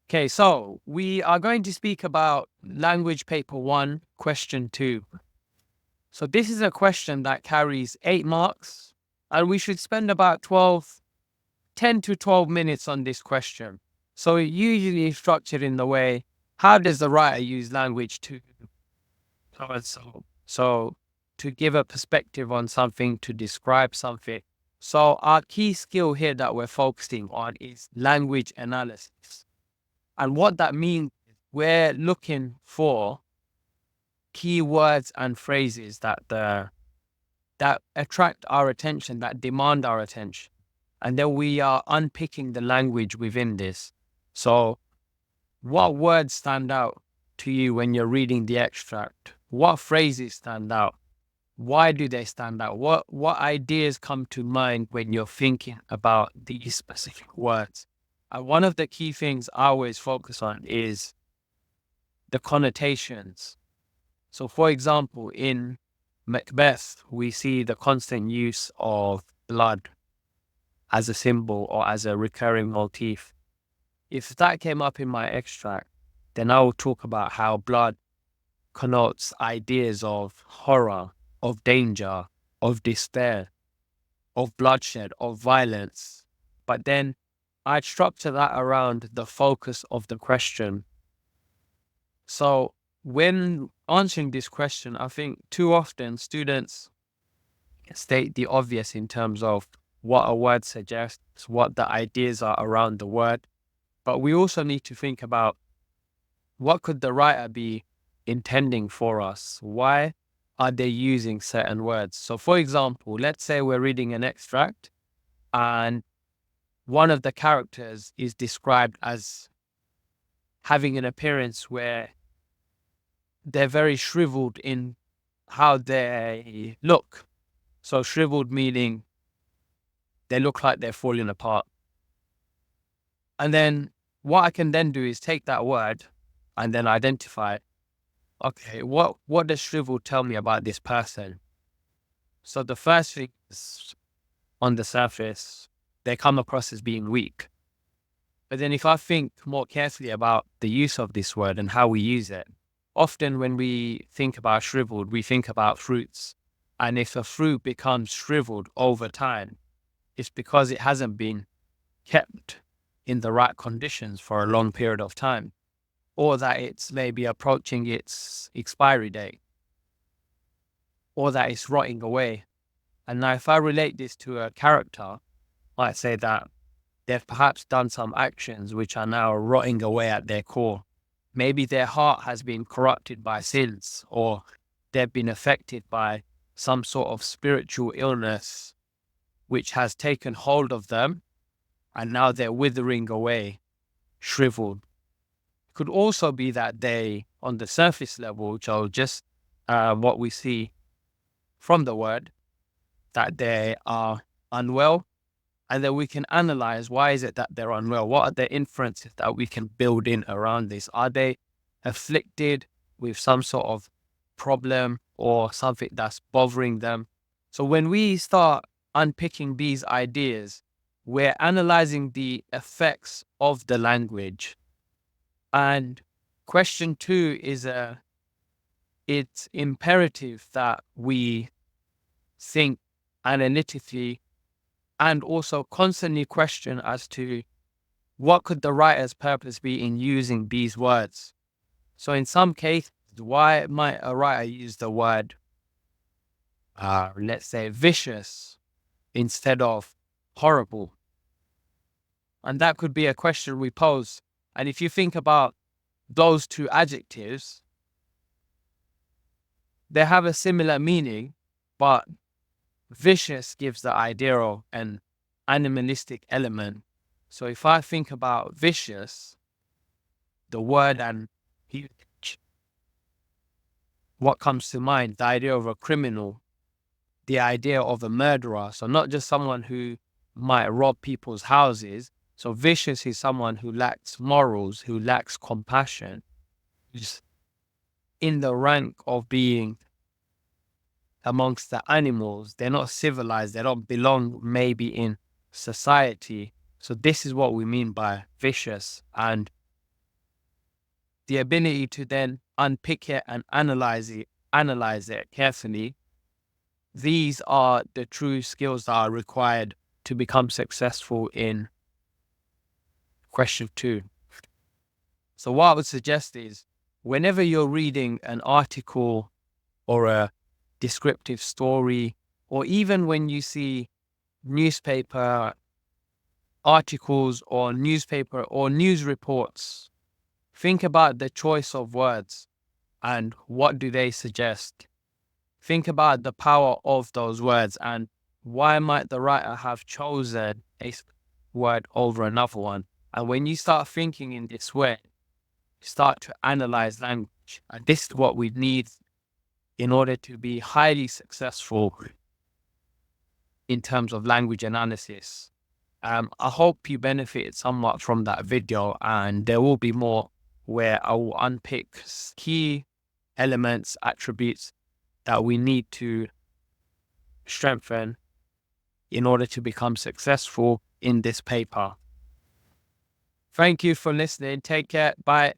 Okay, so we are going to speak about language paper 1, question 2. So this is a question that carries 8 marks, and we should spend about 10 to 12 minutes on this question. So it usually is structured in the way, how does the writer use language to so and so? So to give a perspective on something, to describe something. So our key skill here that we're focusing on is language analysis. And what that means, we're looking for keywords and phrases that attract our attention, that demand our attention. And then we are unpicking the language within this. So what words stand out to you when you're reading the extract? What phrases stand out? Why do they stand out? What ideas come to mind when you're thinking about these specific words? And one of the key things I always focus on is the connotations. So, for example, in Macbeth, we see the constant use of blood as a symbol or as a recurring motif. If that came up in my extract, then I will talk about how blood connotes ideas of horror, of danger, of despair, of bloodshed, of violence. But then I'd structure that around the focus of the question. So when answering this question, I think too often students state the obvious in terms of what a word suggests, what the ideas are around the word. But we also need to think about what could the writer be intending for us? Why are they using certain words? So for example, let's say we're reading an extract and one of the characters is described as having an appearance where they're very shriveled in how they look. So shriveled meaning they look like they're falling apart. And then what I can then do is take that word and then identify, okay, what does shriveled tell me about this person? So the first thing is, on the surface, they come across as being weak. But then if I think more carefully about the use of this word and how we use it, often when we think about shriveled, we think about fruits. And if a fruit becomes shriveled over time, it's because it hasn't been kept in the right conditions for a long period of time, or that it's maybe approaching its expiry date, or that it's rotting away. And now if I relate this to a character, I might say that they've perhaps done some actions which are now rotting away at their core. Maybe their heart has been corrupted by sins, or they've been affected by some sort of spiritual illness which has taken hold of them, and now they're withering away, shriveled. It could also be that they, on the surface level, which are just what we see from the word, that they are unwell, and then we can analyze why is it that they're unwell? What are the inferences that we can build in around this? Are they afflicted with some sort of problem or something that's bothering them? So when we start unpicking these ideas, we're analyzing the effects of the language. And question 2 is it's imperative that we think analytically and also constantly question as to what could the writer's purpose be in using these words. So in some cases, why might a writer use the word, let's say, vicious instead of horrible? And that could be a question we pose. And if you think about those two adjectives, they have a similar meaning, but vicious gives the idea of an animalistic element. So if I think about vicious, the word and what comes to mind, the idea of a criminal, the idea of a murderer. So not just someone who might rob people's houses. So vicious is someone who lacks morals, who lacks compassion, who's in the rank of being amongst the animals. They're not civilized. They don't belong maybe in society. So this is what we mean by vicious. And the ability to then unpick it and analyze it carefully. These are the true skills that are required to become successful in question 2. So what I would suggest is, whenever you're reading an article or a descriptive story, or even when you see newspaper articles or newspaper or news reports, think about the choice of words and what do they suggest. Think about the power of those words and why might the writer have chosen a word over another one. And when you start thinking in this way, start to analyze language. And this is what we need in order to be highly successful in terms of language analysis. I hope you benefited somewhat from that video, and there will be more where I will unpick key elements, attributes that we need to strengthen in order to become successful in this paper. Thank you for listening. Take care. Bye.